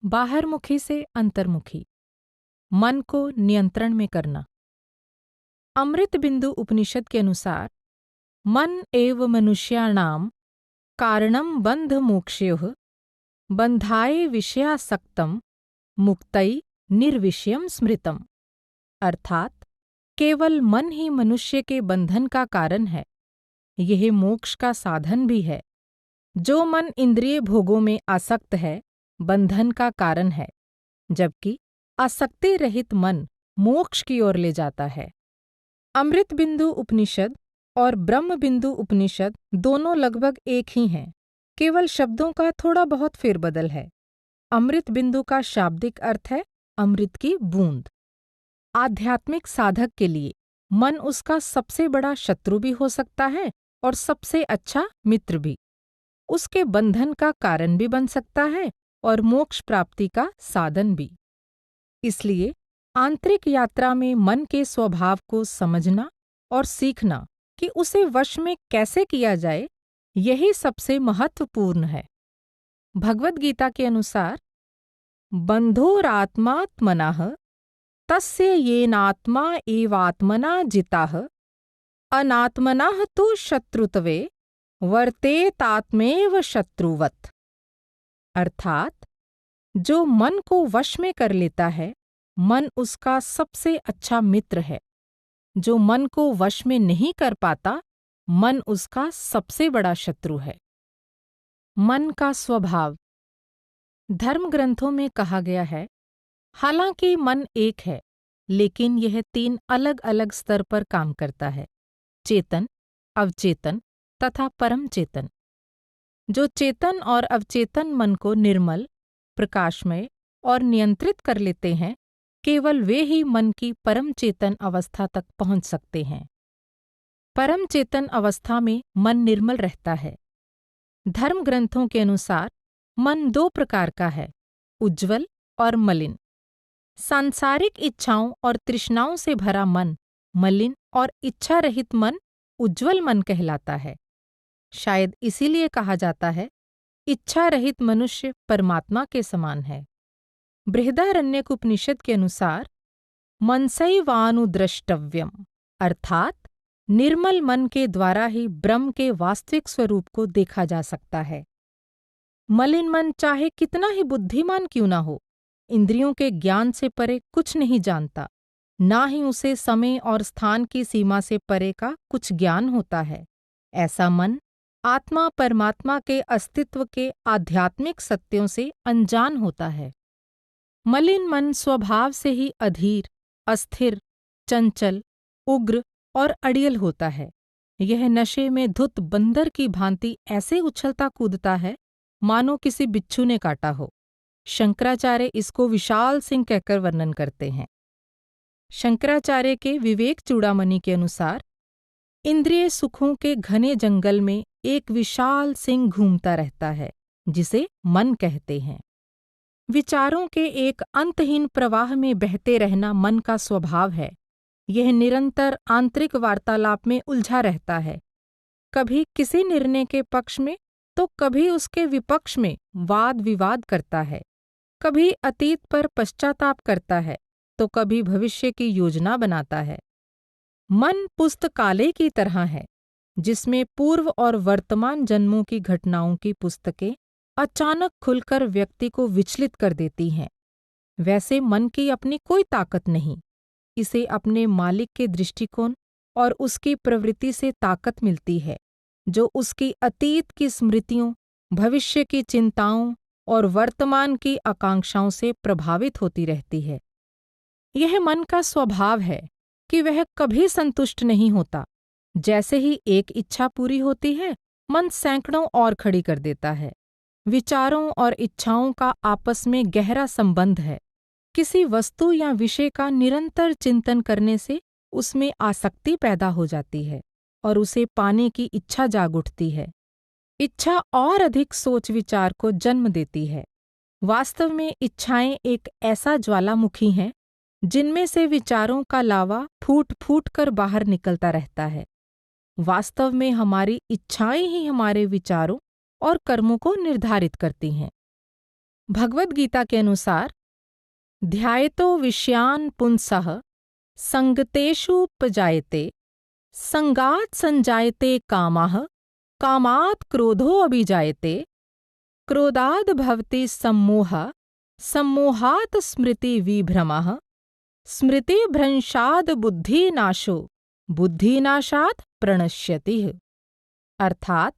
बाहरमुखी से अंतर्मुखी, मन को नियंत्रण में करना। अमृत बिंदु उपनिषद के अनुसार मन एव मनुष्याणाम कारणम बंध मोक्षयोः बंधाय विषयासक्तम मुक्तै निर्विषयम स्मृतम। अर्थात केवल मन ही मनुष्य के बंधन का कारण है, यह मोक्ष का साधन भी है। जो मन इंद्रिय भोगों में आसक्त है बंधन का कारण है, जबकि आसक्ति रहित मन मोक्ष की ओर ले जाता है। अमृत बिंदु उपनिषद और ब्रह्म बिंदु उपनिषद दोनों लगभग एक ही हैं, केवल शब्दों का थोड़ा बहुत फेरबदल है। अमृत बिंदु का शाब्दिक अर्थ है अमृत की बूंद। आध्यात्मिक साधक के लिए मन उसका सबसे बड़ा शत्रु भी हो सकता है और सबसे अच्छा मित्र भी। उसके बंधन का कारण भी बन सकता है और मोक्ष प्राप्ति का साधन भी। इसलिए आंतरिक यात्रा में मन के स्वभाव को समझना और सीखना कि उसे वश में कैसे किया जाए, यही सबसे महत्वपूर्ण है। भगवद गीता के अनुसार बंधोरात्मात्मनः तस्य येनात्मा एवात्मना जिताः अनात्मनः तु शत्रुत्वे वर्तेतात्मेव शत्रुवत्। अर्थात जो मन को वश में कर लेता है, मन उसका सबसे अच्छा मित्र है। जो मन को वश में नहीं कर पाता, मन उसका सबसे बड़ा शत्रु है। मन का स्वभाव। धर्म ग्रंथों में कहा गया है, हालांकि मन एक है, लेकिन यह 3 अलग अलग स्तर पर काम करता है: चेतन, अवचेतन तथा परम चेतन। जो चेतन और अवचेतन मन को निर्मल, प्रकाशमय और नियंत्रित कर लेते हैं, केवल वे ही मन की परम चेतन अवस्था तक पहुंच सकते हैं। परम चेतन अवस्था में मन निर्मल रहता है। धर्म ग्रंथों के अनुसार मन 2 प्रकार का है, उज्ज्वल और मलिन। सांसारिक इच्छाओं और तृष्णाओं से भरा मन मलिन और इच्छा रहित मन उज्ज्वल मन कहलाता है। शायद इसीलिए कहा जाता है, इच्छा रहित मनुष्य परमात्मा के समान है। बृहदारण्यक उपनिषद के अनुसार मनसैवानुद्रष्टव्यम, अर्थात निर्मल मन के द्वारा ही ब्रह्म के वास्तविक स्वरूप को देखा जा सकता है। मलिन मन चाहे कितना ही बुद्धिमान क्यों ना हो, इंद्रियों के ज्ञान से परे कुछ नहीं जानता, ना ही उसे समय और स्थान की सीमा से परे का कुछ ज्ञान होता है। ऐसा मन आत्मा परमात्मा के अस्तित्व के आध्यात्मिक सत्यों से अनजान होता है। मलिन मन स्वभाव से ही अधीर, अस्थिर, चंचल, उग्र और अड़ियल होता है। यह नशे में धुत बंदर की भांति ऐसे उछलता कूदता है मानो किसी बिच्छू ने काटा हो। शंकराचार्य इसको विशाल सिंह कहकर वर्णन करते हैं। शंकराचार्य के विवेक चूड़ामणि के अनुसार इंद्रिय सुखों के घने जंगल में एक विशाल सिंह घूमता रहता है, जिसे मन कहते हैं। विचारों के एक अंतहीन प्रवाह में बहते रहना मन का स्वभाव है। यह निरंतर आंतरिक वार्तालाप में उलझा रहता है, कभी किसी निर्णय के पक्ष में तो कभी उसके विपक्ष में वाद विवाद करता है, कभी अतीत पर पश्चाताप करता है तो कभी भविष्य की योजना बनाता है। मन पुस्तकालय की तरह है, जिसमें पूर्व और वर्तमान जन्मों की घटनाओं की पुस्तकें अचानक खुलकर व्यक्ति को विचलित कर देती हैं। वैसे मन की अपनी कोई ताकत नहीं, इसे अपने मालिक के दृष्टिकोण और उसकी प्रवृत्ति से ताकत मिलती है, जो उसकी अतीत की स्मृतियों, भविष्य की चिंताओं और वर्तमान की आकांक्षाओं से प्रभावित होती रहती है। यह मन का स्वभाव है कि वह कभी संतुष्ट नहीं होता। जैसे ही एक इच्छा पूरी होती है, मन सैकड़ों और खड़ी कर देता है। विचारों और इच्छाओं का आपस में गहरा संबंध है। किसी वस्तु या विषय का निरंतर चिंतन करने से उसमें आसक्ति पैदा हो जाती है और उसे पाने की इच्छा जाग उठती है। इच्छा और अधिक सोच विचार को जन्म देती है। वास्तव में इच्छाएं एक ऐसा ज्वालामुखी हैं जिनमें से विचारों का लावा फूट फूट कर बाहर निकलता रहता है। वास्तव में हमारी इच्छाएं ही हमारे विचारों और कर्मों को निर्धारित करती हैं। भगवद गीता के अनुसार ध्यायतो विषयान् पुंसः संगतेषुपजायते, संगात् संजायते कामः, कामात् क्रोधोऽभिजायते, क्रोधाद् भवति सम्मोहः, सम्मोहात् स्मृतिविभ्रमः, स्मृतिभ्रंशाद् बुद्धिनाशो, बुद्धिनाशात् प्रणश्यति। अर्थात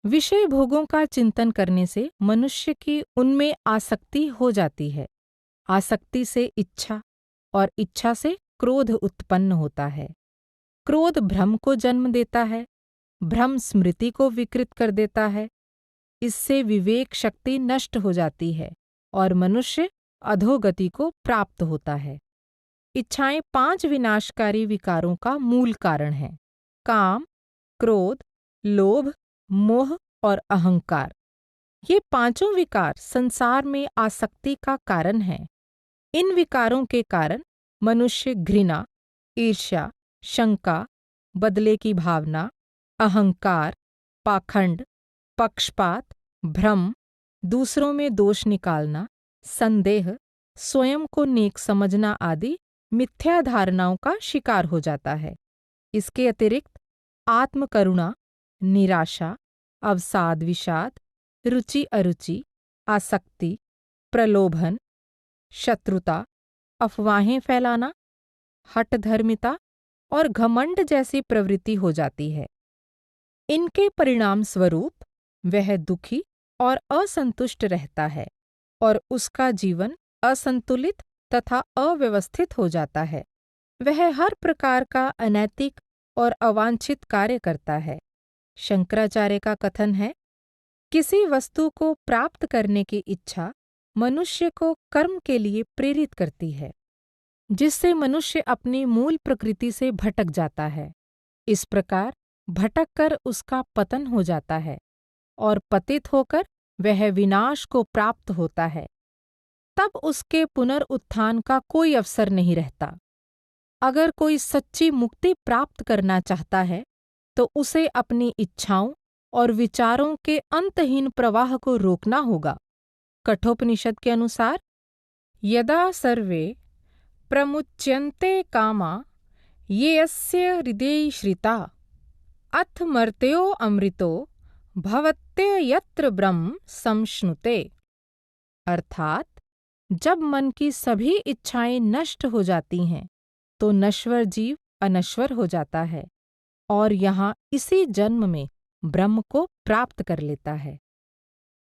विषय भोगों का चिंतन करने से मनुष्य की उनमें आसक्ति हो जाती है, आसक्ति से इच्छा और इच्छा से क्रोध उत्पन्न होता है, क्रोध भ्रम को जन्म देता है, भ्रम स्मृति को विकृत कर देता है, इससे विवेक शक्ति नष्ट हो जाती है और मनुष्य अधोगति को प्राप्त होता है। इच्छाएं 5 विनाशकारी विकारों का मूल कारण हैं: काम, क्रोध, लोभ, मोह और अहंकार। ये पांचों विकार संसार में आसक्ति का कारण हैं। इन विकारों के कारण मनुष्य घृणा, ईर्ष्या, शंका, बदले की भावना, अहंकार, पाखंड, पक्षपात, भ्रम, दूसरों में दोष निकालना, संदेह, स्वयं को नेक समझना आदि मिथ्या धारणाओं का शिकार हो जाता है। इसके अतिरिक्त आत्मकरुणा, निराशा, अवसाद विषाद, रुचि अरुचि, आसक्ति, प्रलोभन, शत्रुता, अफवाहें फैलाना, हठधर्मिता और घमंड जैसी प्रवृत्ति हो जाती है। इनके परिणाम स्वरूप वह दुखी और असंतुष्ट रहता है और उसका जीवन असंतुलित तथा अव्यवस्थित हो जाता है। वह हर प्रकार का अनैतिक और अवांछित कार्य करता है। शंकराचार्य का कथन है, किसी वस्तु को प्राप्त करने की इच्छा मनुष्य को कर्म के लिए प्रेरित करती है, जिससे मनुष्य अपनी मूल प्रकृति से भटक जाता है। इस प्रकार भटक कर उसका पतन हो जाता है और पतित होकर वह विनाश को प्राप्त होता है। तब उसके पुनरुत्थान का कोई अवसर नहीं रहता। अगर कोई सच्ची मुक्ति प्राप्त करना चाहता है तो उसे अपनी इच्छाओं और विचारों के अंतहीन प्रवाह को रोकना होगा। कठोपनिषद के अनुसार यदा सर्वे प्रमुच्यन्ते कामा येऽस्य हृदये श्रिता अथ मर्त्यो अमृतो भवत्ययत्र ब्रह्म संश्नुते। अर्थात जब मन की सभी इच्छाएं नष्ट हो जाती हैं तो नश्वर जीव अनश्वर हो जाता है और यहाँ इसी जन्म में ब्रह्म को प्राप्त कर लेता है।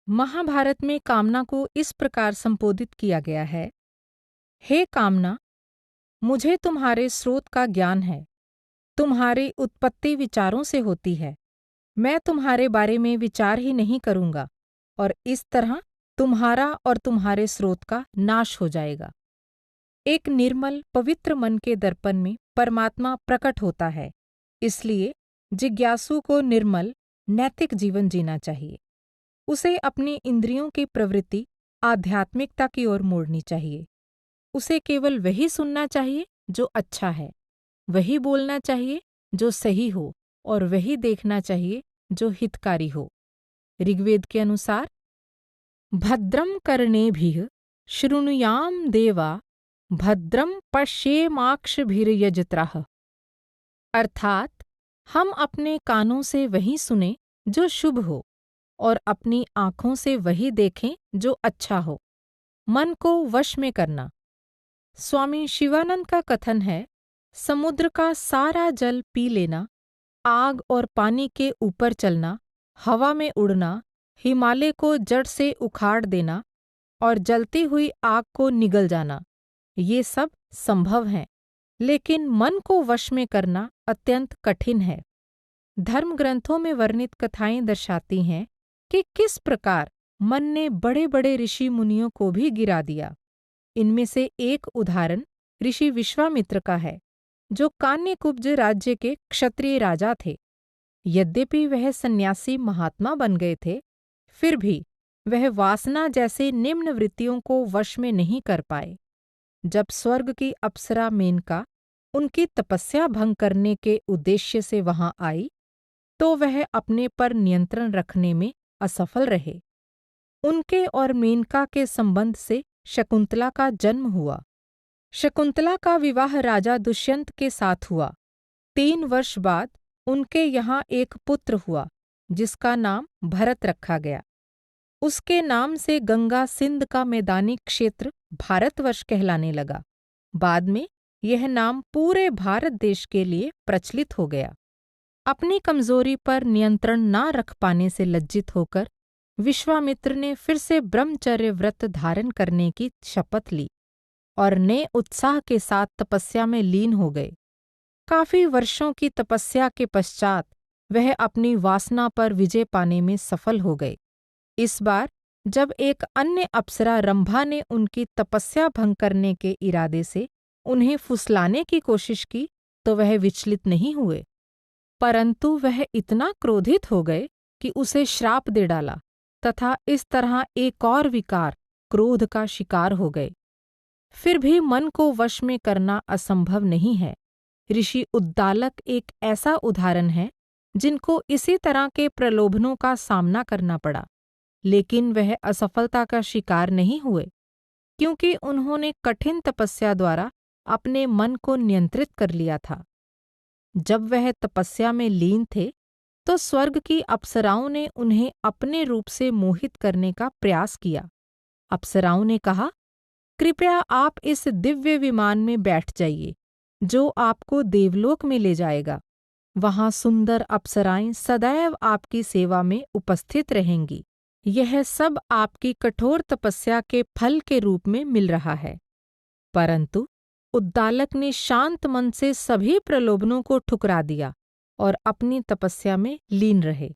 महाभारत में कामना को इस प्रकार संबोधित किया गया है, हे कामना, मुझे तुम्हारे स्रोत का ज्ञान है। तुम्हारी उत्पत्ति विचारों से होती है। मैं तुम्हारे बारे में विचार ही नहीं करूँगा और इस तरह तुम्हारा और तुम्हारे स्रोत का नाश हो जाएगा। एक निर्मल पवित्र मन के दर्पण में परमात्मा प्रकट होता है। इसलिए जिज्ञासु को निर्मल नैतिक जीवन जीना चाहिए। उसे अपनी इंद्रियों की प्रवृत्ति आध्यात्मिकता की ओर मोड़नी चाहिए। उसे केवल वही सुनना चाहिए जो अच्छा है, वही बोलना चाहिए जो सही हो और वही देखना चाहिए जो हितकारी हो। ऋग्वेद के अनुसार भद्रं कर्णेभिः शृणुयाम देवा भद्रं पश्येमाक्षभिर्यजत्राः। अर्थात हम अपने कानों से वही सुने जो शुभ हो और अपनी आँखों से वही देखें जो अच्छा हो। मन को वश में करना। स्वामी शिवानंद का कथन है, समुद्र का सारा जल पी लेना, आग और पानी के ऊपर चलना, हवा में उड़ना, हिमालय को जड़ से उखाड़ देना और जलती हुई आग को निगल जाना, ये सब संभव हैं, लेकिन मन को वश में करना अत्यंत कठिन है। धर्म ग्रंथों में वर्णित कथाएं दर्शाती हैं कि किस प्रकार मन ने बड़े बड़े ऋषि मुनियों को भी गिरा दिया। इनमें से एक उदाहरण ऋषि विश्वामित्र का है, जो कान्यकुब्ज राज्य के क्षत्रिय राजा थे। यद्यपि वह सन्यासी महात्मा बन गए थे, फिर भी वह वासना जैसे निम्न वृत्तियों को वश में नहीं कर पाए। जब स्वर्ग की अप्सरा मेनका उनकी तपस्या भंग करने के उद्देश्य से वहां आई, तो वह अपने पर नियंत्रण रखने में असफल रहे। उनके और मेनका के संबंध से शकुंतला का जन्म हुआ। शकुंतला का विवाह राजा दुष्यंत के साथ हुआ। 3 वर्ष बाद उनके यहाँ एक पुत्र हुआ जिसका नाम भरत रखा गया। उसके नाम से गंगा सिंध का मैदानी क्षेत्र भारतवर्ष कहलाने लगा। बाद में यह नाम पूरे भारत देश के लिए प्रचलित हो गया। अपनी कमजोरी पर नियंत्रण न रख पाने से लज्जित होकर विश्वामित्र ने फिर से ब्रह्मचर्य व्रत धारण करने की शपथ ली और नए उत्साह के साथ तपस्या में लीन हो गए। काफी वर्षों की तपस्या के पश्चात वह अपनी वासना पर विजय पाने में सफल हो गए। इस बार जब एक अन्य अप्सरा रंभा ने उनकी तपस्या भंग करने के इरादे से उन्हें फुसलाने की कोशिश की तो वह विचलित नहीं हुए, परंतु वह इतना क्रोधित हो गए कि उसे श्राप दे डाला तथा इस तरह एक और विकार क्रोध का शिकार हो गए। फिर भी मन को वश में करना असंभव नहीं है। ऋषि उद्दालक एक ऐसा उदाहरण है जिनको इसी तरह के प्रलोभनों का सामना करना पड़ा, लेकिन वह असफलता का शिकार नहीं हुए क्योंकि उन्होंने कठिन तपस्या द्वारा अपने मन को नियंत्रित कर लिया था। जब वह तपस्या में लीन थे तो स्वर्ग की अप्सराओं ने उन्हें अपने रूप से मोहित करने का प्रयास किया। अप्सराओं ने कहा, कृपया आप इस दिव्य विमान में बैठ जाइए जो आपको देवलोक में ले जाएगा। वहां सुंदर अप्सराएं सदैव आपकी सेवा में उपस्थित रहेंगी। यह सब आपकी कठोर तपस्या के फल के रूप में मिल रहा है। परंतु उद्दालक ने शांत मन से सभी प्रलोभनों को ठुकरा दिया और अपनी तपस्या में लीन रहे।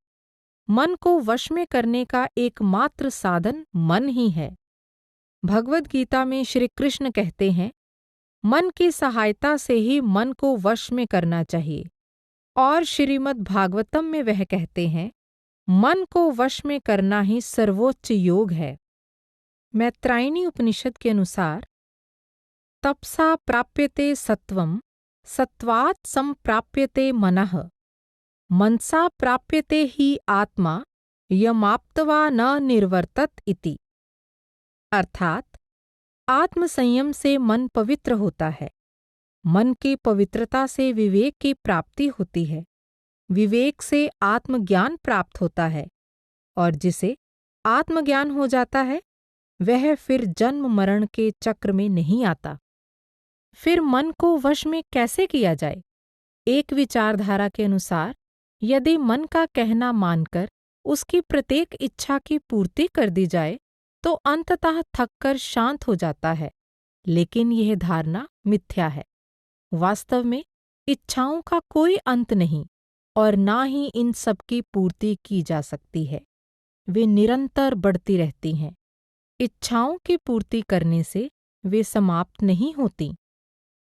मन को वश में करने का एकमात्र साधन मन ही है। भगवद गीता में श्री कृष्ण कहते हैं, मन की सहायता से ही मन को वश में करना चाहिए। और श्रीमद् भागवतम में वह कहते हैं, मन को वश में करना ही सर्वोच्च योग है। मैत्रायणी उपनिषद के अनुसार, तपसा प्राप्यते सत्वं, सत्वात् संप्राप्यते मनः, मनसा प्राप्यते ही आत्मा, यमाप्त्वा न निर्वर्तत इति। अर्थात आत्म संयम से मन पवित्र होता है। मन की पवित्रता से विवेक की प्राप्ति होती है। विवेक से आत्मज्ञान प्राप्त होता है और जिसे आत्मज्ञान हो जाता है वह फिर जन्म मरण के चक्र में नहीं आता। फिर मन को वश में कैसे किया जाए? एक विचारधारा के अनुसार यदि मन का कहना मानकर उसकी प्रत्येक इच्छा की पूर्ति कर दी जाए तो अंततः थककर शांत हो जाता है, लेकिन यह धारणा मिथ्या है। वास्तव में इच्छाओं का कोई अंत नहीं और ना ही इन सब की पूर्ति की जा सकती है। वे निरंतर बढ़ती रहती हैं। इच्छाओं की पूर्ति करने से वे समाप्त नहीं होती।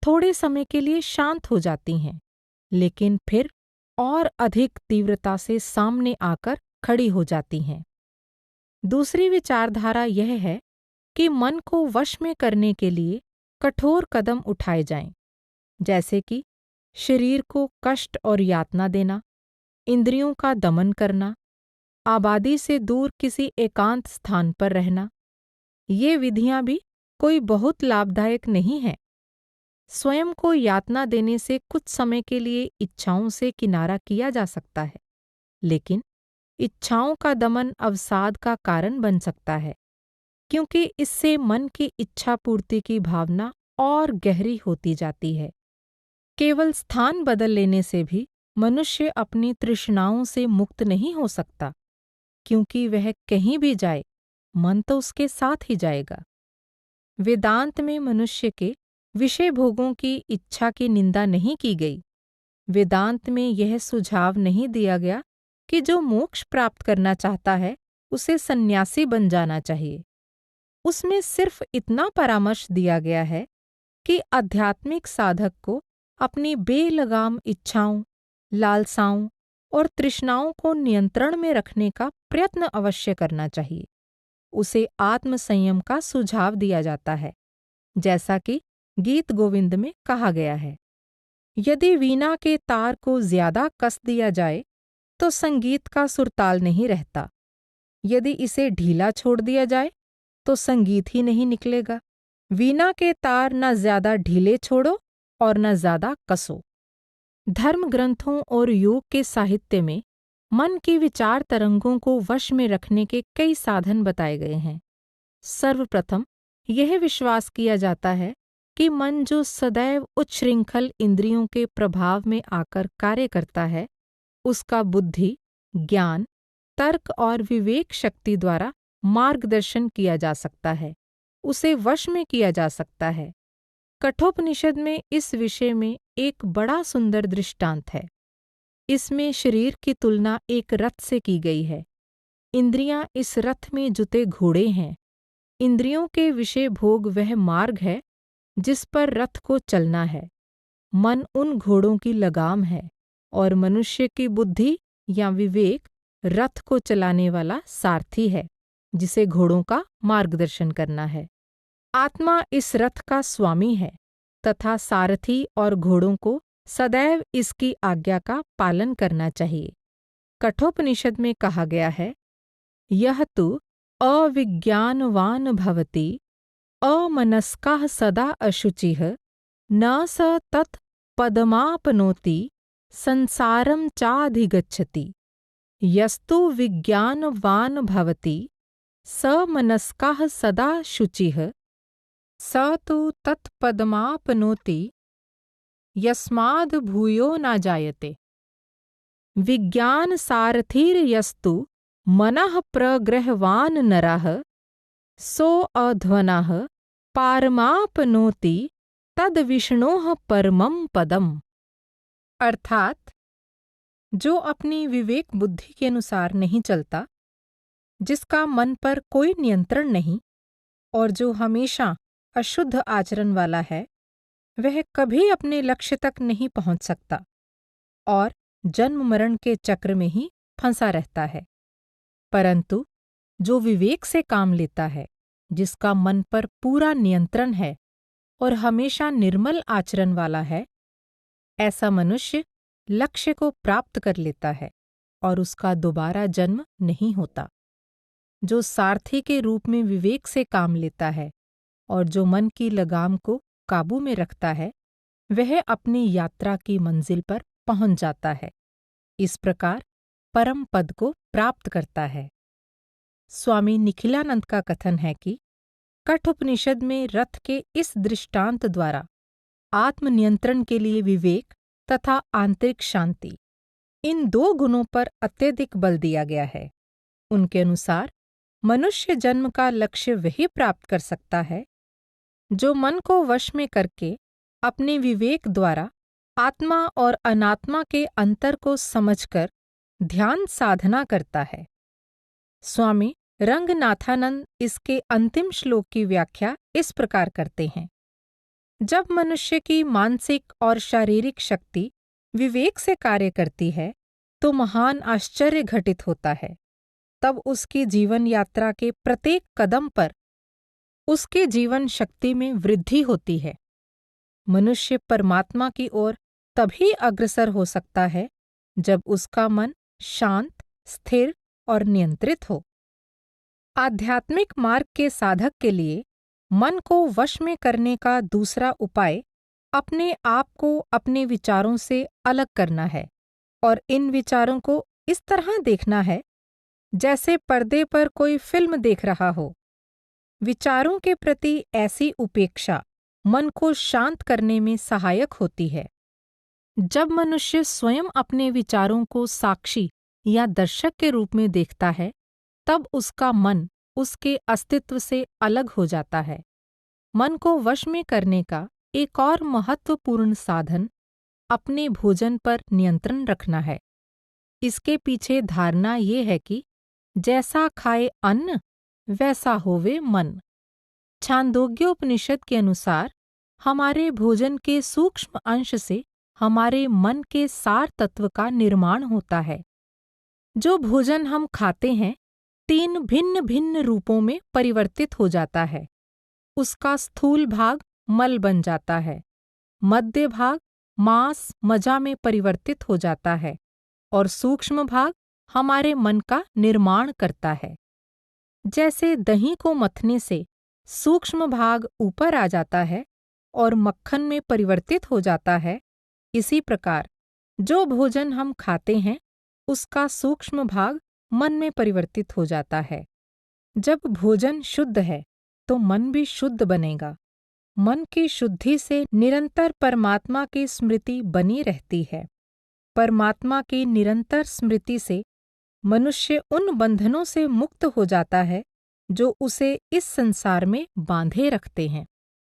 थोड़े समय के लिए शांत हो जाती हैं, लेकिन फिर और अधिक तीव्रता से सामने आकर खड़ी हो जाती हैं। दूसरी विचारधारा यह है कि मन को वश में करने के लिए कठोर कदम उठाए जाएं, जैसे कि शरीर को कष्ट और यातना देना, इंद्रियों का दमन करना, आबादी से दूर किसी एकांत स्थान पर रहना। ये विधियां भी कोई बहुत लाभदायक नहीं हैं। स्वयं को यातना देने से कुछ समय के लिए इच्छाओं से किनारा किया जा सकता है, लेकिन इच्छाओं का दमन अवसाद का कारण बन सकता है, क्योंकि इससे मन की इच्छा पूर्ति की भावना और गहरी होती जाती है। केवल स्थान बदल लेने से भी मनुष्य अपनी तृष्णाओं से मुक्त नहीं हो सकता, क्योंकि वह कहीं भी जाए मन तो उसके साथ ही जाएगा। वेदांत में मनुष्य के विषय भोगों की इच्छा की निंदा नहीं की गई। वेदांत में यह सुझाव नहीं दिया गया कि जो मोक्ष प्राप्त करना चाहता है उसे सन्यासी बन जाना चाहिए। उसमें सिर्फ इतना परामर्श दिया गया है कि आध्यात्मिक साधक को अपनी बेलगाम इच्छाओं, लालसाओं और तृष्णाओं को नियंत्रण में रखने का प्रयत्न अवश्य करना चाहिए। उसे आत्म संयम का सुझाव दिया जाता है, जैसा कि गीत गोविंद में कहा गया है। यदि वीणा के तार को ज्यादा कस दिया जाए तो संगीत का सुरताल नहीं रहता। यदि इसे ढीला छोड़ दिया जाए तो संगीत ही नहीं निकलेगा। वीणा के तार न ज्यादा ढीले छोड़ो और न ज्यादा कसो। धर्म ग्रंथों और योग के साहित्य में मन की विचार तरंगों को वश में रखने के कई साधन बताए गए हैं। सर्वप्रथम यह विश्वास किया जाता है कि मन जो सदैव उच्छृंखल इंद्रियों के प्रभाव में आकर कार्य करता है, उसका बुद्धि, ज्ञान, तर्क और विवेक शक्ति द्वारा मार्गदर्शन किया जा सकता है, उसे वश में किया जा सकता है। कठोपनिषद में इस विषय में एक बड़ा सुंदर दृष्टांत है। इसमें शरीर की तुलना एक रथ से की गई है। इंद्रियां इस रथ में जुते घोड़े हैं। इंद्रियों के विषय भोग वह मार्ग है जिस पर रथ को चलना है। मन उन घोड़ों की लगाम है और मनुष्य की बुद्धि या विवेक रथ को चलाने वाला सारथी है, जिसे घोड़ों का मार्गदर्शन करना है। आत्मा इस रथ का स्वामी है तथा सारथी और घोड़ों को सदैव इसकी आज्ञा का पालन करना चाहिए। कठोपनिषद में कहा गया है, यह तु अविज्ञानवान भवति अमनस्कः सदा अशुचिः न स तत् पदमाप्नोति संसारं चाधिगच्छति। यस्तु विज्ञानवान भवति स मनस्कः सदा शुचिः स तु तत्पदमाप्नोति यस्माद् भूयो न जायते। विज्ञान सारथिर्यस्तु मनः प्रग्रहवान् नरः सो अध्वनः पारमाप्नोति तद्विष्णोः परमं पदम्। अर्थात जो अपनी विवेक बुद्धि के अनुसार नहीं चलता, जिसका मन पर कोई नियंत्रण नहीं और जो हमेशा अशुद्ध आचरण वाला है, वह कभी अपने लक्ष्य तक नहीं पहुंच सकता और जन्म मरण के चक्र में ही फंसा रहता है। परंतु जो विवेक से काम लेता है, जिसका मन पर पूरा नियंत्रण है और हमेशा निर्मल आचरण वाला है, ऐसा मनुष्य लक्ष्य को प्राप्त कर लेता है और उसका दोबारा जन्म नहीं होता। जो सारथी के रूप में विवेक से काम लेता है और जो मन की लगाम को काबू में रखता है, वह अपनी यात्रा की मंजिल पर पहुंच जाता है। इस प्रकार परम पद को प्राप्त करता है। स्वामी निखिलानंद का कथन है कि कठोपनिषद में रथ के इस दृष्टांत द्वारा आत्मनियंत्रण के लिए विवेक तथा आंतरिक शांति, इन दो गुणों पर अत्यधिक बल दिया गया है। उनके अनुसार मनुष्य जन्म का लक्ष्य वही प्राप्त कर सकता है जो मन को वश में करके अपने विवेक द्वारा आत्मा और अनात्मा के अंतर को समझकर ध्यान साधना करता है। स्वामी रंगनाथानंद इसके अंतिम श्लोक की व्याख्या इस प्रकार करते हैं, जब मनुष्य की मानसिक और शारीरिक शक्ति विवेक से कार्य करती है तो महान आश्चर्य घटित होता है। तब उसकी जीवन यात्रा के प्रत्येक कदम पर उसके जीवन शक्ति में वृद्धि होती है। मनुष्य परमात्मा की ओर तभी अग्रसर हो सकता है जब उसका मन शांत, स्थिर और नियंत्रित हो। आध्यात्मिक मार्ग के साधक के लिए मन को वश में करने का दूसरा उपाय अपने आप को अपने विचारों से अलग करना है और इन विचारों को इस तरह देखना है जैसे पर्दे पर कोई फिल्म देख रहा हो। विचारों के प्रति ऐसी उपेक्षा मन को शांत करने में सहायक होती है। जब मनुष्य स्वयं अपने विचारों को साक्षी या दर्शक के रूप में देखता है, तब उसका मन उसके अस्तित्व से अलग हो जाता है। मन को वश में करने का एक और महत्वपूर्ण साधन अपने भोजन पर नियंत्रण रखना है। इसके पीछे धारणा ये है कि जैसा खाए अन्न वैसा होवे मन। छांदोग्योपनिषद के अनुसार हमारे भोजन के सूक्ष्म अंश से हमारे मन के सार तत्व का निर्माण होता है। जो भोजन हम खाते हैं 3 भिन्न भिन्न रूपों में परिवर्तित हो जाता है। उसका स्थूल भाग मल बन जाता है, मध्य भाग मांस मज्जा में परिवर्तित हो जाता है और सूक्ष्म भाग हमारे मन का निर्माण करता है। जैसे दही को मथने से सूक्ष्म भाग ऊपर आ जाता है और मक्खन में परिवर्तित हो जाता है, इसी प्रकार जो भोजन हम खाते हैं उसका सूक्ष्म भाग मन में परिवर्तित हो जाता है। जब भोजन शुद्ध है तो मन भी शुद्ध बनेगा। मन की शुद्धि से निरंतर परमात्मा की स्मृति बनी रहती है। परमात्मा की निरंतर स्मृति से मनुष्य उन बंधनों से मुक्त हो जाता है जो उसे इस संसार में बांधे रखते हैं।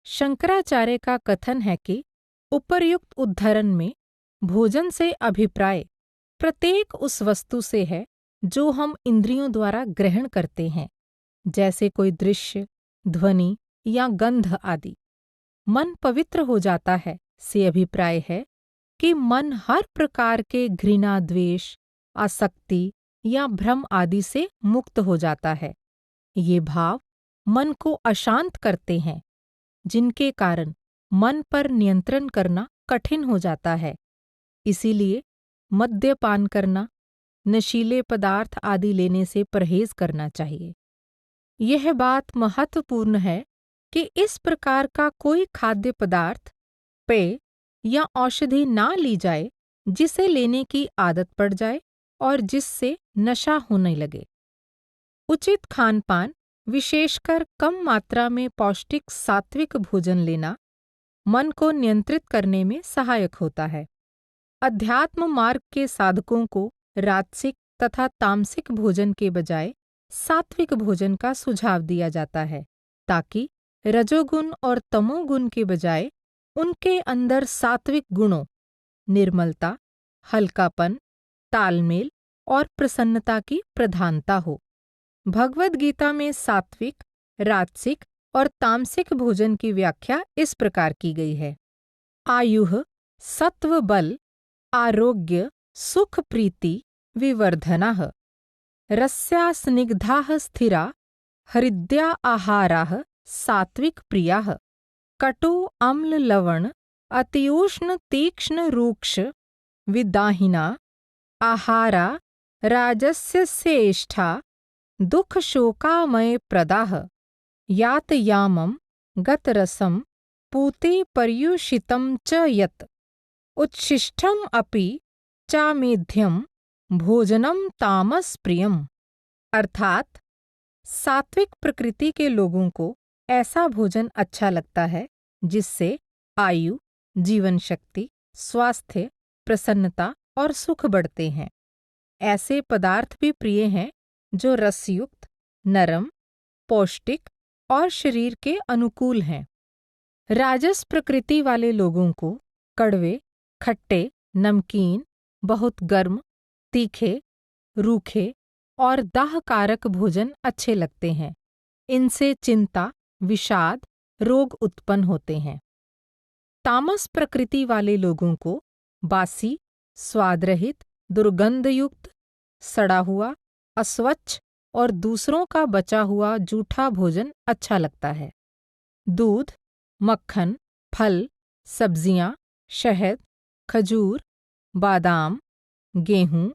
शंकराचार्य का कथन है कि उपर्युक्त उद्धरण में भोजन से अभिप्राय प्रत्येक उस वस्तु से है जो हम इंद्रियों द्वारा ग्रहण करते हैं, जैसे कोई दृश्य, ध्वनि या गंध आदि। मन पवित्र हो जाता है से अभिप्राय है कि मन हर प्रकार के घृणा, द्वेष, आसक्ति या भ्रम आदि से मुक्त हो जाता है। ये भाव मन को अशांत करते हैं, जिनके कारण मन पर नियंत्रण करना कठिन हो जाता है। इसीलिए मद्यपान करना, नशीले पदार्थ आदि लेने से परहेज करना चाहिए। यह बात महत्वपूर्ण है कि इस प्रकार का कोई खाद्य पदार्थ, पेय या औषधि ना ली जाए जिसे लेने की आदत पड़ जाए और जिससे नशा होने लगे। उचित खान-पान, विशेषकर कम मात्रा में पौष्टिक सात्विक भोजन लेना, मन को नियंत्रित करने में सहायक होता है। अध्यात्म मार्ग के साधकों को राजसिक तथा तामसिक भोजन के बजाय सात्विक भोजन का सुझाव दिया जाता है, ताकि रजोगुण और तमोगुण के बजाय उनके अंदर सात्विक गुणों, निर्मलता, हल्कापन, तालमेल और प्रसन्नता की प्रधानता हो। भगवद गीता में सात्विक, राजसिक और तामसिक भोजन की व्याख्या इस प्रकार की गई है। आयुः, सत्व बल, आरोग्य, सुख प्रीति विवर्धनः, रस्या स्निग्धाः स्थिरा, हृद्या आहाराः सात्विक प्रियाः, कटु अम्ल लवण, अतिउष्ण तीक्ष्ण रूक्ष विदाहिना आहारा राजस्य श्रेष्ठा, दुख शोकामय प्रदाः, यातयामं गतरसं पूते पर्युषितं च यत्, उच्छिष्टम् अपि चामेध्यं भोजनं तामस प्रियम। अर्थात सात्विक प्रकृति के लोगों को ऐसा भोजन अच्छा लगता है जिससे आयु, जीवन शक्ति, स्वास्थ्य, प्रसन्नता और सुख बढ़ते हैं। ऐसे पदार्थ भी प्रिय हैं जो रसयुक्त, नरम, पौष्टिक और शरीर के अनुकूल हैं। राजस प्रकृति वाले लोगों को कड़वे, खट्टे, नमकीन, बहुत गर्म, तीखे, रूखे और दाहकारक भोजन अच्छे लगते हैं। इनसे चिंता, विषाद, रोग उत्पन्न होते हैं। तामस प्रकृति वाले लोगों को बासी, स्वादरहित, दुर्गंधयुक्त, सड़ा हुआ, अस्वच्छ और दूसरों का बचा हुआ जूठा भोजन अच्छा लगता है। दूध, मक्खन, फल, सब्जियां, शहद, खजूर, बादाम, गेहूं,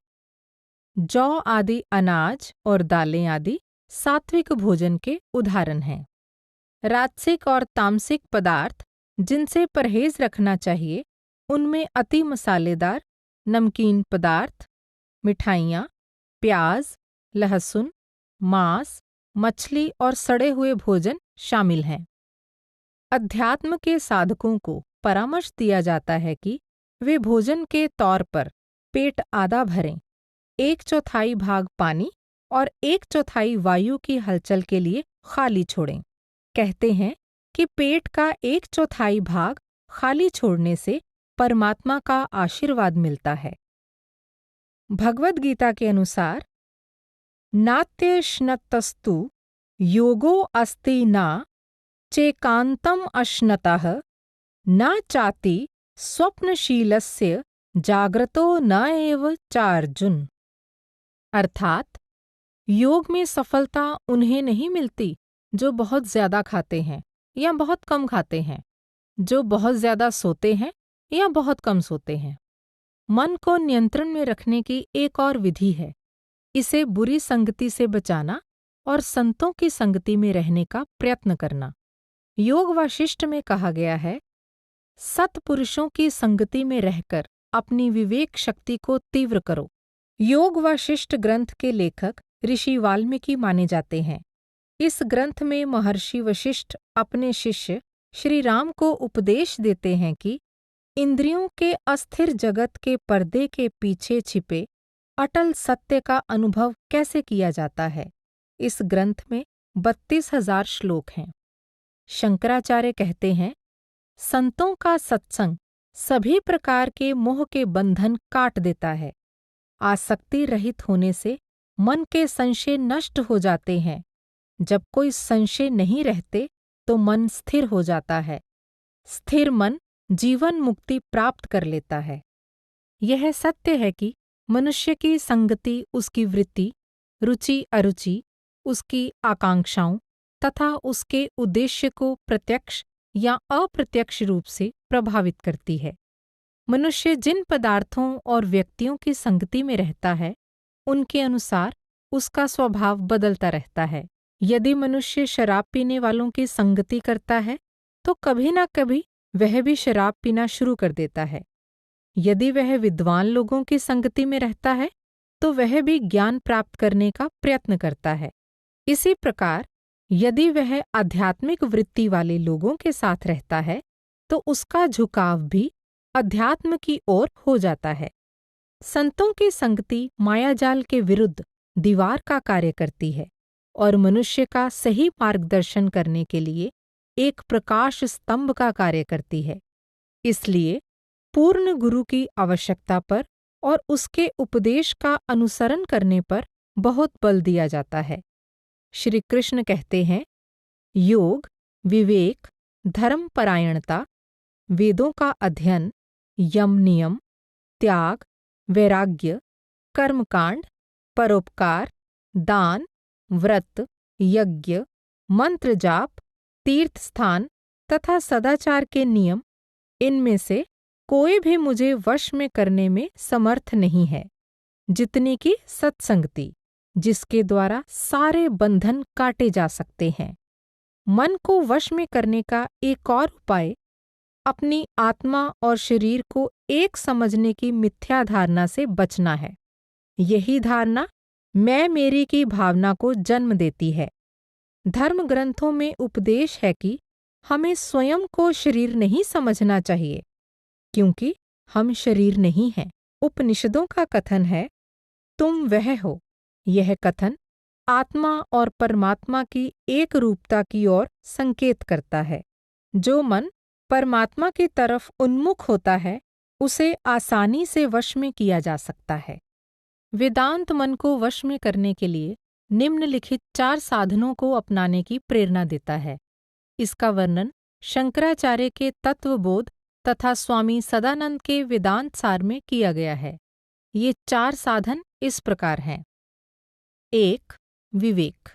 जौ आदि अनाज और दालें आदि सात्विक भोजन के उदाहरण हैं। राजसिक और तामसिक पदार्थ जिनसे परहेज रखना चाहिए, उनमें अति मसालेदार, नमकीन पदार्थ, मिठाइयाँ, प्याज, लहसुन, मांस, मछली और सड़े हुए भोजन शामिल हैं। अध्यात्म के साधकों को परामर्श दिया जाता है कि वे भोजन के तौर पर पेट आधा भरें, 1/4 भाग पानी और 1/4 वायु की हलचल के लिए खाली छोड़ें। कहते हैं कि पेट का 1/4 भाग खाली छोड़ने से परमात्मा का आशीर्वाद मिलता है। भगवद गीता के अनुसार नात्यश्नतस्तु योगो अस्ति न चेकांतम अश्नतः न चाति स्वप्नशीलस्य जाग्रतो न एव चार्जुन। अर्थात योग में सफलता उन्हें नहीं मिलती जो बहुत ज्यादा खाते हैं या बहुत कम खाते हैं, जो बहुत ज्यादा सोते हैं या बहुत कम सोते हैं। मन को नियंत्रण में रखने की एक और विधि है, इसे बुरी संगति से बचाना और संतों की संगति में रहने का प्रयत्न करना। योग वाशिष्ठ में कहा गया है, सत्पुरुषों की संगति में रहकर अपनी विवेक शक्ति को तीव्र करो। योग वाशिष्ठ ग्रंथ के लेखक ऋषि वाल्मीकि माने जाते हैं। इस ग्रंथ में महर्षि वशिष्ठ अपने शिष्य श्री राम को उपदेश देते हैं कि इंद्रियों के अस्थिर जगत के पर्दे के पीछे छिपे अटल सत्य का अनुभव कैसे किया जाता है। इस ग्रंथ में 32,000 श्लोक हैं। शंकराचार्य कहते हैं, संतों का सत्संग सभी प्रकार के मोह के बंधन काट देता है। आसक्ति रहित होने से मन के संशय नष्ट हो जाते हैं। जब कोई संशय नहीं रहते तो मन स्थिर हो जाता है। स्थिर मन जीवन मुक्ति प्राप्त कर लेता है। यह सत्य है कि मनुष्य की संगति उसकी वृत्ति, रुचि अरुचि, उसकी आकांक्षाओं तथा उसके उद्देश्य को प्रत्यक्ष या अप्रत्यक्ष रूप से प्रभावित करती है। मनुष्य जिन पदार्थों और व्यक्तियों की संगति में रहता है, उनके अनुसार उसका स्वभाव बदलता रहता है। यदि मनुष्य शराब पीने वालों की संगति करता है, तो कभी न कभी वह भी शराब पीना शुरू कर देता है। यदि वह विद्वान लोगों की संगति में रहता है, तो वह भी ज्ञान प्राप्त करने का प्रयत्न करता है। इसी प्रकार यदि वह आध्यात्मिक वृत्ति वाले लोगों के साथ रहता है, तो उसका झुकाव भी अध्यात्म की ओर हो जाता है। संतों की संगति मायाजाल के विरुद्ध दीवार का कार्य करती है और मनुष्य का सही मार्गदर्शन करने के लिए एक प्रकाश स्तंभ का कार्य करती है। इसलिए पूर्ण गुरु की आवश्यकता पर और उसके उपदेश का अनुसरण करने पर बहुत बल दिया जाता है। श्री कृष्ण कहते हैं, योग, विवेक, धर्मपरायणता, वेदों का अध्ययन, यम नियम, त्याग, वैराग्य, कर्मकांड, परोपकार, दान, व्रत, यज्ञ, मंत्र जाप, तीर्थ स्थान तथा सदाचार के नियम, इनमें से कोई भी मुझे वश में करने में समर्थ नहीं है, जितनी कि सत्संगति, जिसके द्वारा सारे बंधन काटे जा सकते हैं। मन को वश में करने का एक और उपाय अपनी आत्मा और शरीर को एक समझने की मिथ्या धारणा से बचना है। यही धारणा मैं मेरी की भावना को जन्म देती है। धर्म ग्रंथों में उपदेश है कि हमें स्वयं को शरीर नहीं समझना चाहिए, क्योंकि हम शरीर नहीं हैं। उपनिषदों का कथन है, तुम वह हो। यह कथन आत्मा और परमात्मा की एक रूपता की ओर संकेत करता है। जो मन परमात्मा की तरफ उन्मुख होता है, उसे आसानी से वश में किया जा सकता है। वेदांत मन को वश में करने के लिए निम्नलिखित 4 साधनों को अपनाने की प्रेरणा देता है। इसका वर्णन शंकराचार्य के तत्वबोध तथा स्वामी सदानंद के वेदांत सार में किया गया है। ये 4 साधन इस प्रकार हैं। 1. विवेक।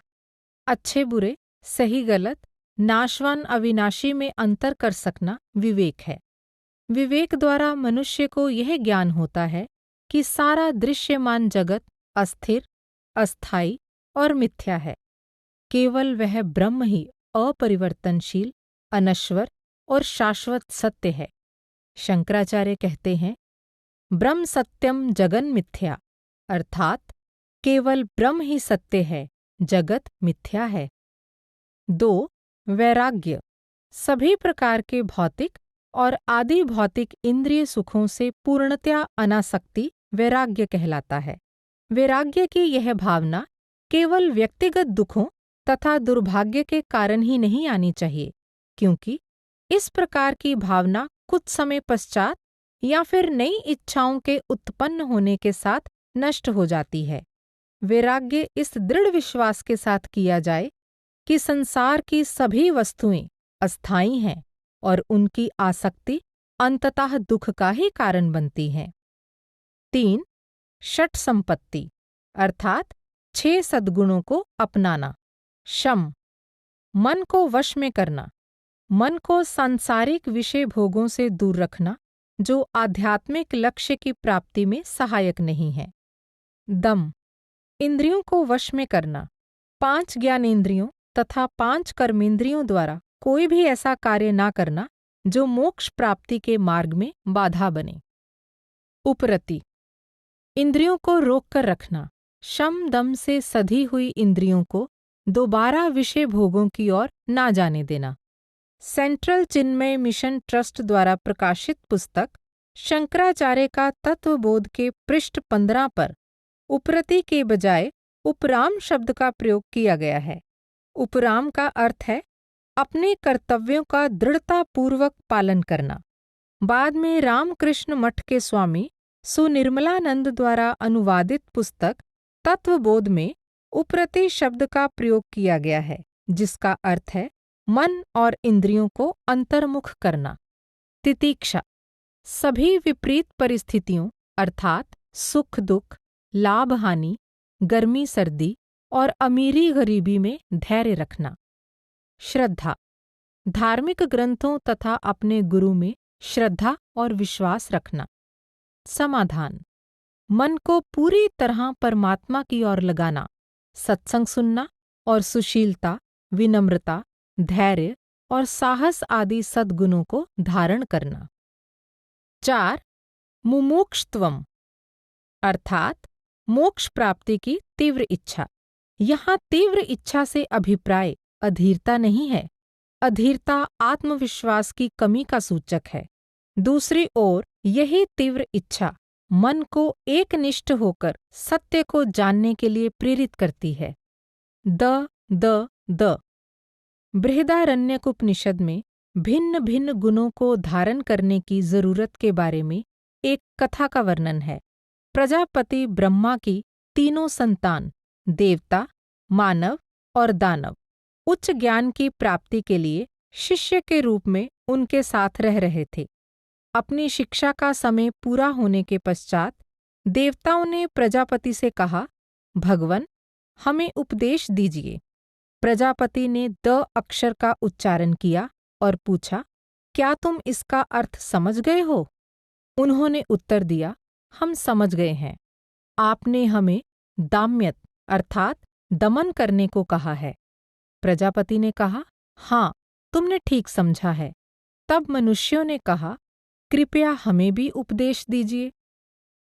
अच्छे बुरे, सही गलत, नाशवान अविनाशी में अंतर कर सकना विवेक है। विवेक द्वारा मनुष्य को यह ज्ञान होता है कि सारा दृश्यमान जगत अस्थिर, अस्थायी और मिथ्या है। केवल वह ब्रह्म ही अपरिवर्तनशील, अनश्वर और शाश्वत सत्य है। शंकराचार्य कहते हैं, ब्रह्म सत्यम जगन मिथ्या, अर्थात केवल ब्रह्म ही सत्य है, जगत मिथ्या है। 2. वैराग्य। सभी प्रकार के भौतिक और आदि भौतिक इंद्रिय सुखों से पूर्णतया अनासक्ति वैराग्य कहलाता है। वैराग्य की यह भावना केवल व्यक्तिगत दुखों तथा दुर्भाग्य के कारण ही नहीं आनी चाहिए, क्योंकि इस प्रकार की भावना कुछ समय पश्चात या फिर नई इच्छाओं के उत्पन्न होने के साथ नष्ट हो जाती है। वैराग्य इस दृढ़ विश्वास के साथ किया जाए कि संसार की सभी वस्तुएं अस्थायी हैं और उनकी आसक्ति अंततः दुख का ही कारण बनती है। 3. षट संपत्ति, अर्थात 6 सद्गुणों को अपनाना। शम, मन को वश में करना, मन को सांसारिक विषय भोगों से दूर रखना, जो आध्यात्मिक लक्ष्य की प्राप्ति में सहायक नहीं है। दम, इंद्रियों को वश में करना, 5 ज्ञानेंद्रियों तथा 5 कर्मेंद्रियों द्वारा कोई भी ऐसा कार्य ना करना जो मोक्ष प्राप्ति के मार्ग में बाधा बने। उपरति, इंद्रियों को रोक कर रखना, शम दम से सधी हुई इंद्रियों को दोबारा विषय भोगों की ओर ना जाने देना। सेंट्रल चिन्मय मिशन ट्रस्ट द्वारा प्रकाशित पुस्तक शंकराचार्य का तत्वबोध के पृष्ठ 15 पर उपरति के बजाय उपराम शब्द का प्रयोग किया गया है। उपराम का अर्थ है अपने कर्तव्यों का दृढ़तापूर्वक पालन करना। बाद में रामकृष्ण मठ के स्वामी सुनिर्मलानंद द्वारा अनुवादित पुस्तक तत्वबोध में उपरति शब्द का प्रयोग किया गया है, जिसका अर्थ है मन और इंद्रियों को अंतर्मुख करना। तितीक्षा, सभी विपरीत परिस्थितियों अर्थात सुख दुख, लाभ हानि, गर्मी सर्दी और अमीरी गरीबी में धैर्य रखना। श्रद्धा, धार्मिक ग्रंथों तथा अपने गुरु में श्रद्धा और विश्वास रखना। समाधान, मन को पूरी तरह परमात्मा की ओर लगाना, सत्संग सुनना और सुशीलता, विनम्रता, धैर्य और साहस आदि सद्गुणों को धारण करना। 4. मुमुक्षुत्वम अर्थात मोक्ष प्राप्ति की तीव्र इच्छा। यहाँ तीव्र इच्छा से अभिप्राय अधीरता नहीं है। अधीरता आत्मविश्वास की कमी का सूचक है। दूसरी ओर यही तीव्र इच्छा मन को एकनिष्ठ होकर सत्य को जानने के लिए प्रेरित करती है। द बृहदारण्यकोपनिषद में भिन्न भिन्न गुणों को धारण करने की जरूरत के बारे में एक कथा का वर्णन है। प्रजापति ब्रह्मा की तीनों संतान देवता, मानव और दानव उच्च ज्ञान की प्राप्ति के लिए शिष्य के रूप में उनके साथ रह रहे थे। अपनी शिक्षा का समय पूरा होने के पश्चात देवताओं ने प्रजापति से कहा, भगवन, हमें उपदेश दीजिए। प्रजापति ने द अक्षर का उच्चारण किया और पूछा, क्या तुम इसका अर्थ समझ गए हो? उन्होंने उत्तर दिया, हम समझ गए हैं। आपने हमें दाम्यत अर्थात दमन करने को कहा है। प्रजापति ने कहा, हाँ, तुमने ठीक समझा है। तब मनुष्यों ने कहा, कृपया हमें भी उपदेश दीजिए।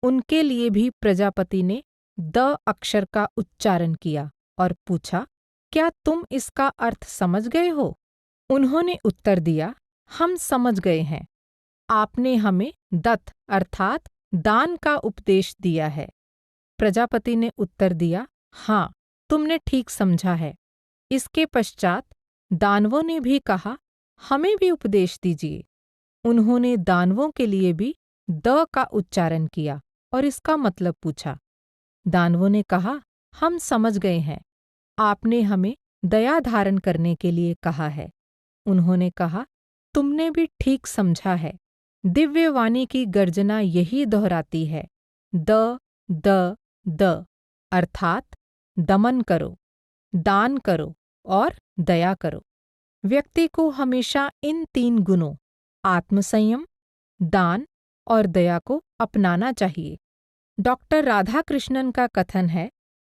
उनके लिए भी प्रजापति ने द अक्षर का उच्चारण किया और पूछा, क्या तुम इसका अर्थ समझ गए हो? उन्होंने उत्तर दिया, हम समझ गए हैं। आपने हमें दत्त अर्थात दान का उपदेश दिया है। प्रजापति ने उत्तर दिया, हाँ, तुमने ठीक समझा है। इसके पश्चात दानवों ने भी कहा, हमें भी उपदेश दीजिए। उन्होंने दानवों के लिए भी द का उच्चारण किया और इसका मतलब पूछा। दानवों ने कहा, हम समझ गए हैं। आपने हमें दया धारण करने के लिए कहा है। उन्होंने कहा, तुमने भी ठीक समझा है। दिव्य वाणी की गर्जना यही दोहराती है, द अर्थात दमन करो, दान करो और दया करो। व्यक्ति को हमेशा इन 3 गुणों आत्मसंयम, दान और दया को अपनाना चाहिए। डॉक्टर राधाकृष्णन का कथन है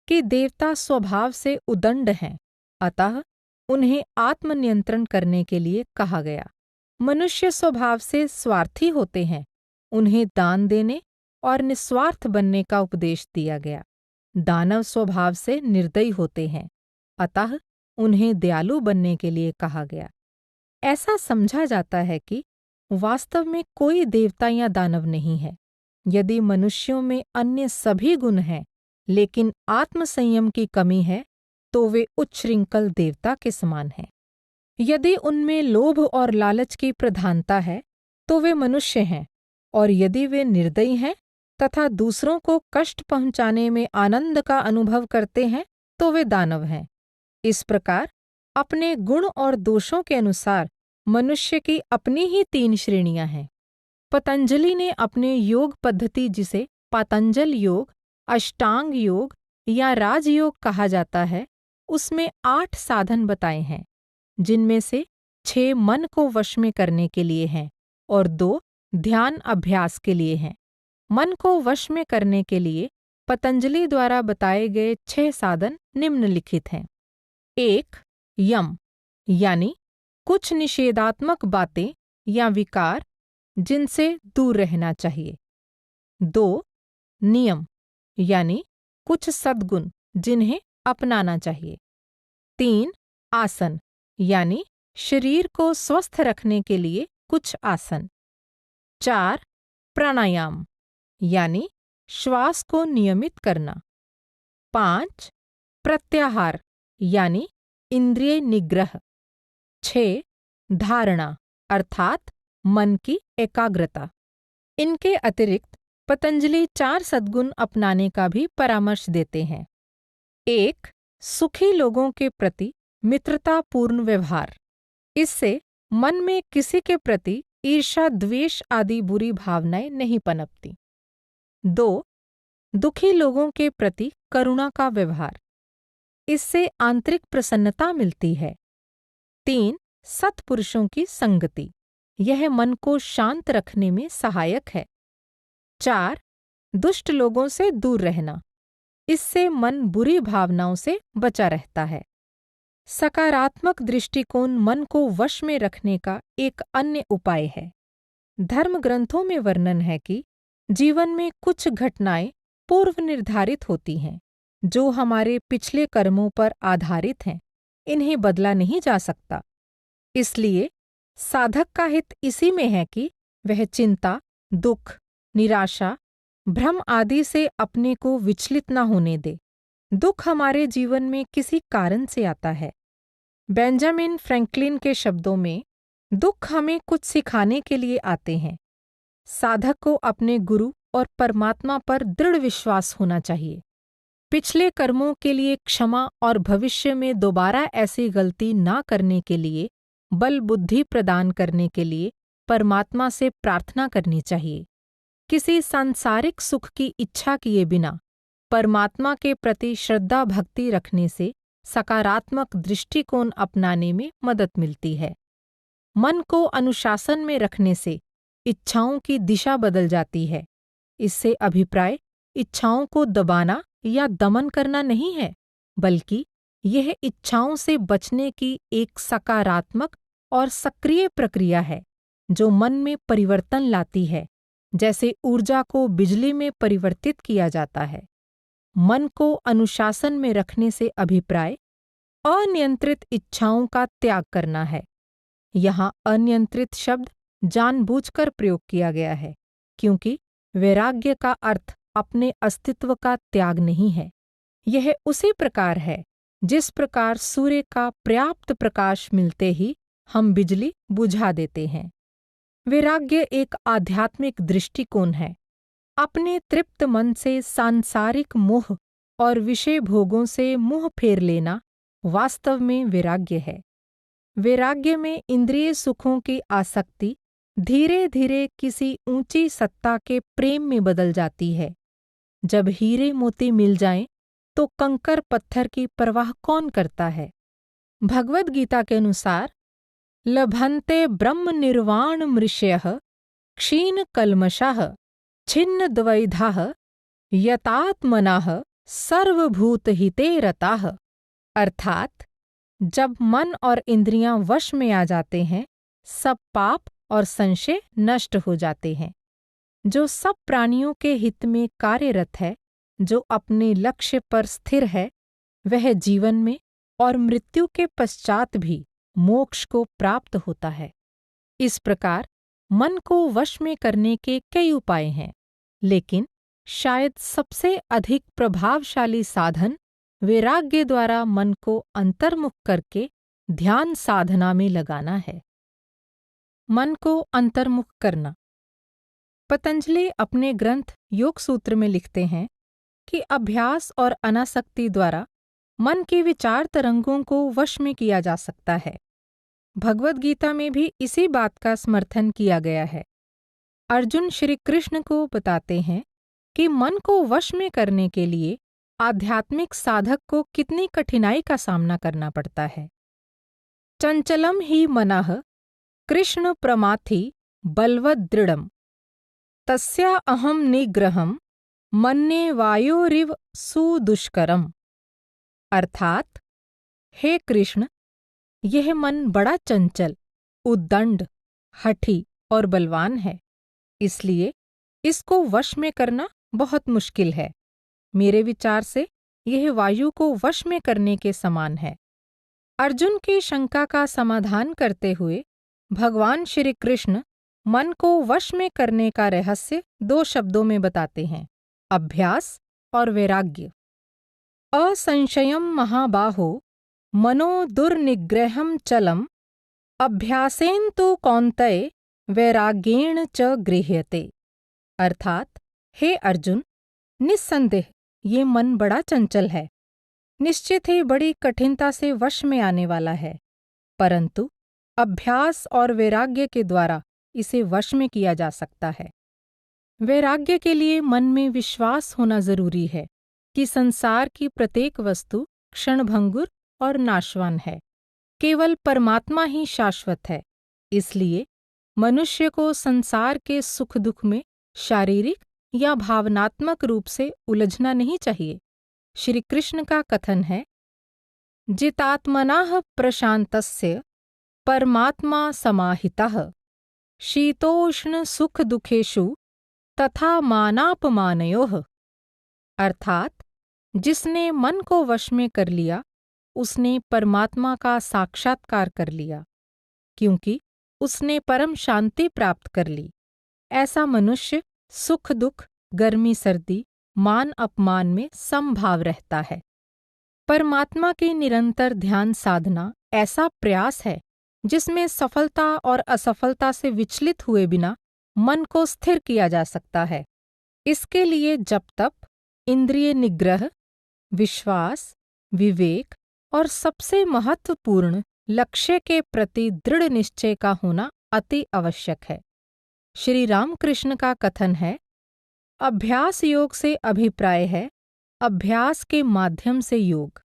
कि देवता स्वभाव से उदंड हैं, अतः उन्हें आत्मनियंत्रण करने के लिए कहा गया। मनुष्य स्वभाव से स्वार्थी होते हैं, उन्हें दान देने और निस्वार्थ बनने का उपदेश दिया गया। दानव स्वभाव से निर्दयी होते हैं, अतः उन्हें दयालु बनने के लिए कहा गया। ऐसा समझा जाता है कि वास्तव में कोई देवता या दानव नहीं है। यदि मनुष्यों में अन्य सभी गुण हैं, लेकिन आत्मसंयम की कमी है, तो वे उच्छृंखल देवता के समान हैं। यदि उनमें लोभ और लालच की प्रधानता है, तो वे मनुष्य हैं, और यदि वे निर्दयी हैं तथा दूसरों को कष्ट पहुंचाने में आनंद का अनुभव करते हैं, तो वे दानव हैं। इस प्रकार अपने गुण और दोषों के अनुसार मनुष्य की अपनी ही 3 श्रेणियां हैं। पतंजलि ने अपने योग पद्धति, जिसे पातंजल योग, अष्टांग योग या राजयोग कहा जाता है, उसमें 8 साधन बताए हैं, जिनमें से 6 मन को वश में करने के लिए हैं और 2 ध्यान अभ्यास के लिए हैं। मन को वश में करने के लिए पतंजलि द्वारा बताए गए 6 साधन निम्नलिखित हैं। एक, यम यानी कुछ निषेधात्मक बातें या विकार जिनसे दूर रहना चाहिए। 2, नियम यानी कुछ सद्गुण जिन्हें अपनाना चाहिए। 3, आसन यानी शरीर को स्वस्थ रखने के लिए कुछ आसन। 4, प्राणायाम यानी श्वास को नियमित करना। 5, प्रत्याहार यानी इंद्रिय निग्रह। 6, धारणा अर्थात मन की एकाग्रता। इनके अतिरिक्त पतंजलि 4 सद्गुण अपनाने का भी परामर्श देते हैं। 1, सुखी लोगों के प्रति मित्रतापूर्ण व्यवहार। इससे मन में किसी के प्रति ईर्ष्या द्वेष आदि बुरी भावनाएं नहीं पनपती। 2, दुखी लोगों के प्रति करुणा का व्यवहार। इससे आंतरिक प्रसन्नता मिलती है। 3, सत्पुरुषों की संगति। यह मन को शांत रखने में सहायक है। 4, दुष्ट लोगों से दूर रहना। इससे मन बुरी भावनाओं से बचा रहता है। सकारात्मक दृष्टिकोण मन को वश में रखने का एक अन्य उपाय है। धर्म ग्रंथों में वर्णन है कि जीवन में कुछ घटनाएं पूर्व निर्धारित होती हैं, जो हमारे पिछले कर्मों पर आधारित हैं। इन्हें बदला नहीं जा सकता। इसलिए साधक का हित इसी में है कि वह चिंता, दुख, निराशा, भ्रम आदि से अपने को विचलित न होने दे। दुख हमारे जीवन में किसी कारण से आता है। बेंजामिन फ्रैंकलिन के शब्दों में, दुख हमें कुछ सिखाने के लिए आते हैं। साधक को अपने गुरु और परमात्मा पर दृढ़ विश्वास होना चाहिए। पिछले कर्मों के लिए क्षमा और भविष्य में दोबारा ऐसी गलती ना करने के लिए बल बुद्धि प्रदान करने के लिए परमात्मा से प्रार्थना करनी चाहिए। किसी सांसारिक सुख की इच्छा किए बिना परमात्मा के प्रति श्रद्धा भक्ति रखने से सकारात्मक दृष्टिकोण अपनाने में मदद मिलती है। मन को अनुशासन में रखने से इच्छाओं की दिशा बदल जाती है। इससे अभिप्राय इच्छाओं को दबाना या दमन करना नहीं है, बल्कि यह इच्छाओं से बचने की एक सकारात्मक और सक्रिय प्रक्रिया है, जो मन में परिवर्तन लाती है, जैसे ऊर्जा को बिजली में परिवर्तित किया जाता है। मन को अनुशासन में रखने से अभिप्राय अनियंत्रित इच्छाओं का त्याग करना है। यहाँ अनियंत्रित शब्द जानबूझकर प्रयोग किया गया है, क्योंकि वैराग्य का अर्थ अपने अस्तित्व का त्याग नहीं है। यह उसी प्रकार है जिस प्रकार सूर्य का पर्याप्त प्रकाश मिलते ही हम बिजली बुझा देते हैं। वैराग्य एक आध्यात्मिक दृष्टिकोण है। अपने तृप्त मन से सांसारिक मोह और विषय भोगों से मुंह फेर लेना वास्तव में वैराग्य है। वैराग्य में इंद्रिय सुखों की आसक्ति धीरे धीरे किसी ऊंची सत्ता के प्रेम में बदल जाती है। जब हीरे मोती मिल जाएं, तो कंकर पत्थर की परवाह कौन करता है। भगवद गीता के अनुसार लभन्ते ब्रह्म निर्वाण मृषयः क्षीण कल्मषाः छिन्न द्वैधाः यतात्मनः सर्वभूतहिते रताः। अर्थात जब मन और इंद्रियां वश में आ जाते हैं, सब पाप और संशय नष्ट हो जाते हैं। जो सब प्राणियों के हित में कार्यरत है, जो अपने लक्ष्य पर स्थिर है, वह जीवन में और मृत्यु के पश्चात भी मोक्ष को प्राप्त होता है। इस प्रकार मन को वश में करने के कई उपाय हैं, लेकिन शायद सबसे अधिक प्रभावशाली साधन वैराग्य द्वारा मन को अंतर्मुख करके ध्यान साधना में लगाना है। मन को अंतर्मुख करना। पतंजलि अपने ग्रंथ योग सूत्र में लिखते हैं कि अभ्यास और अनासक्ति द्वारा मन के विचार तरंगों को वश में किया जा सकता है। भगवद गीता में भी इसी बात का समर्थन किया गया है। अर्जुन श्री कृष्ण को बताते हैं कि मन को वश में करने के लिए आध्यात्मिक साधक को कितनी कठिनाई का सामना करना पड़ता है। चंचलम ही मनः कृष्ण प्रमाथि बलवद दृढ़म तस्या अहम निग्रहम मन्ये वायोरिव सुदुष्करम। अर्थात हे कृष्ण, यह मन बड़ा चंचल, उद्दंड, हठी और बलवान है, इसलिए इसको वश में करना बहुत मुश्किल है। मेरे विचार से यह वायु को वश में करने के समान है। अर्जुन की शंका का समाधान करते हुए भगवान श्री कृष्ण मन को वश में करने का रहस्य 2 शब्दों में बताते हैं, अभ्यास और वैराग्य। असंशयम महाबाहो मनो दुर्निग्रहं चलम अभ्यासेन तु कौन्तेय वैराग्येण च गृह्यते। अर्थात, हे अर्जुन, निस्संदेह ये मन बड़ा चंचल है, निश्चित ही बड़ी कठिनता से वश में आने वाला है, परंतु अभ्यास और वैराग्य के द्वारा इसे वश में किया जा सकता है। वैराग्य के लिए मन में विश्वास होना जरूरी है कि संसार की प्रत्येक वस्तु क्षणभंगुर और नाशवान है, केवल परमात्मा ही शाश्वत है। इसलिए मनुष्य को संसार के सुख दुख में शारीरिक या भावनात्मक रूप से उलझना नहीं चाहिए। श्री कृष्ण का कथन है, जितात्मनः प्रशान्तस्य परमात्मा समाहितः शीतोष्ण सुख दुखेषु तथा मानापमानयोः। अर्थात, जिसने मन को वश में कर लिया उसने परमात्मा का साक्षात्कार कर लिया, क्योंकि उसने परम शांति प्राप्त कर ली। ऐसा मनुष्य सुख दुख, गर्मी सर्दी, मान अपमान में समभाव रहता है। परमात्मा की निरंतर ध्यान साधना ऐसा प्रयास है जिसमें सफलता और असफलता से विचलित हुए बिना मन को स्थिर किया जा सकता है। इसके लिए जप तप, इंद्रिय निग्रह, विश्वास, विवेक और सबसे महत्वपूर्ण लक्ष्य के प्रति दृढ़ निश्चय का होना अति आवश्यक है। श्री रामकृष्ण का कथन है, अभ्यास योग से अभिप्राय है अभ्यास के माध्यम से योग।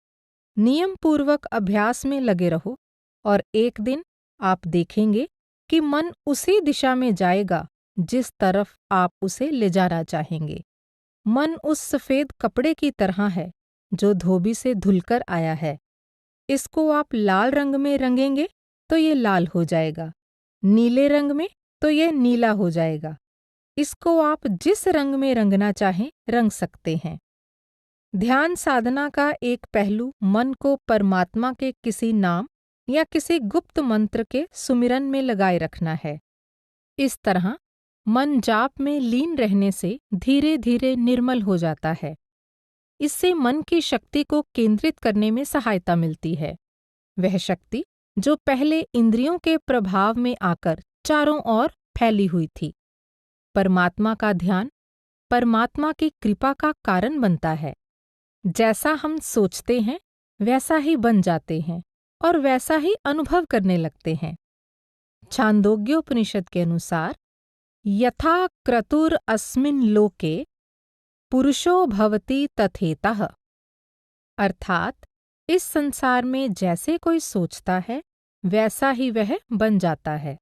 नियम पूर्वक अभ्यास में लगे रहो और एक दिन आप देखेंगे कि मन उसी दिशा में जाएगा जिस तरफ आप उसे ले जाना चाहेंगे। मन उस सफेद कपड़े की तरह है जो धोबी से धुलकर आया है। इसको आप लाल रंग में रंगेंगे तो ये लाल हो जाएगा, नीले रंग में तो ये नीला हो जाएगा। इसको आप जिस रंग में रंगना चाहें रंग सकते हैं। ध्यान साधना का एक पहलू मन को परमात्मा के किसी नाम या किसी गुप्त मंत्र के सुमिरन में लगाए रखना है। इस तरह मन जाप में लीन रहने से धीरे धीरे निर्मल हो जाता है। इससे मन की शक्ति को केंद्रित करने में सहायता मिलती है, वह शक्ति जो पहले इंद्रियों के प्रभाव में आकर चारों ओर फैली हुई थी। परमात्मा का ध्यान परमात्मा की कृपा का कारण बनता है। जैसा हम सोचते हैं वैसा ही बन जाते हैं और वैसा ही अनुभव करने लगते हैं। छांदोग्योपनिषद के अनुसार, यथा क्रतुर अस्मिन् लोके पुरुषो भवति तथेतः। अर्थात, इस संसार में जैसे कोई सोचता है वैसा ही वह बन जाता है।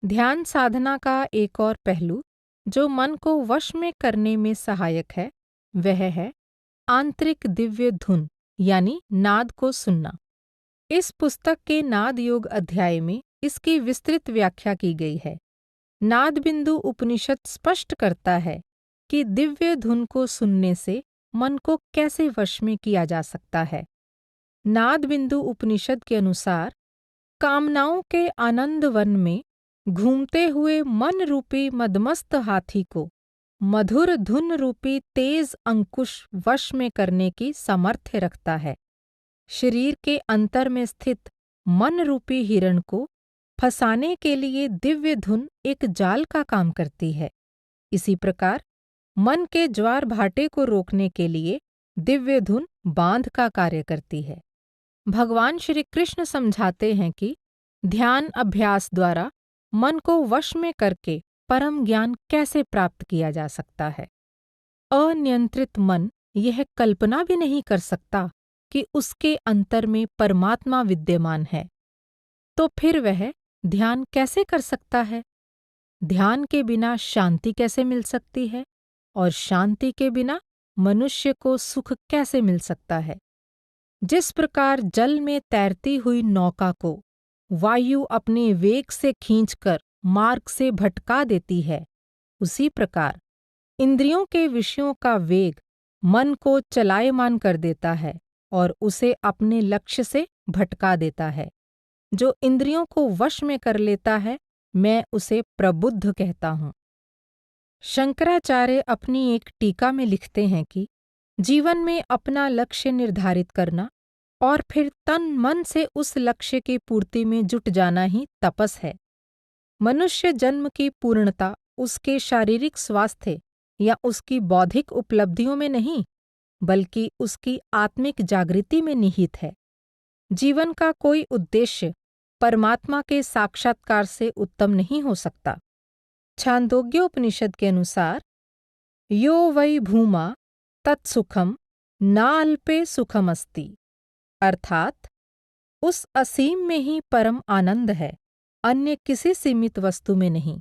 ध्यान साधना का एक और पहलू जो मन को वश में करने में सहायक है वह है आंतरिक दिव्य धुन यानी नाद को सुनना। इस पुस्तक के नाद योग अध्याय में इसकी विस्तृत व्याख्या की गई है। नाद बिंदु उपनिषद स्पष्ट करता है कि दिव्य धुन को सुनने से मन को कैसे वश में किया जा सकता है। नाद बिंदु उपनिषद के अनुसार, कामनाओं के आनंद वन में घूमते हुए मन रूपी मदमस्त हाथी को मधुर धुन रूपी तेज अंकुश वश में करने की सामर्थ्य रखता है। शरीर के अंतर में स्थित मन रूपी हिरण को फंसाने के लिए दिव्य धुन एक जाल का काम करती है। इसी प्रकार मन के ज्वार भाटे को रोकने के लिए दिव्य धुन बांध का कार्य करती है। भगवान श्री कृष्ण समझाते हैं कि ध्यान अभ्यास द्वारा मन को वश में करके परम ज्ञान कैसे प्राप्त किया जा सकता है। अनियंत्रित मन यह कल्पना भी नहीं कर सकता कि उसके अंतर में परमात्मा विद्यमान है, तो फिर वह ध्यान कैसे कर सकता है? ध्यान के बिना शांति कैसे मिल सकती है? और शांति के बिना मनुष्य को सुख कैसे मिल सकता है? जिस प्रकार जल में तैरती हुई नौका को वायु अपने वेग से खींचकर मार्ग से भटका देती है, उसी प्रकार इंद्रियों के विषयों का वेग मन को चलायमान कर देता है और उसे अपने लक्ष्य से भटका देता है। जो इंद्रियों को वश में कर लेता है, मैं उसे प्रबुद्ध कहता हूँ। शंकराचार्य अपनी एक टीका में लिखते हैं कि जीवन में अपना लक्ष्य निर्धारित करना और फिर तन मन से उस लक्ष्य की पूर्ति में जुट जाना ही तपस है। मनुष्य जन्म की पूर्णता उसके शारीरिक स्वास्थ्य या उसकी बौद्धिक उपलब्धियों में नहीं, बल्कि उसकी आत्मिक जागृति में निहित है। जीवन का कोई उद्देश्य परमात्मा के साक्षात्कार से उत्तम नहीं हो सकता। छांदोग्योपनिषद के अनुसार यो वै भूमा तत्सुखम नाल्पे सुखमस्ति, अर्थात उस असीम में ही परम आनंद है, अन्य किसी सीमित वस्तु में नहीं।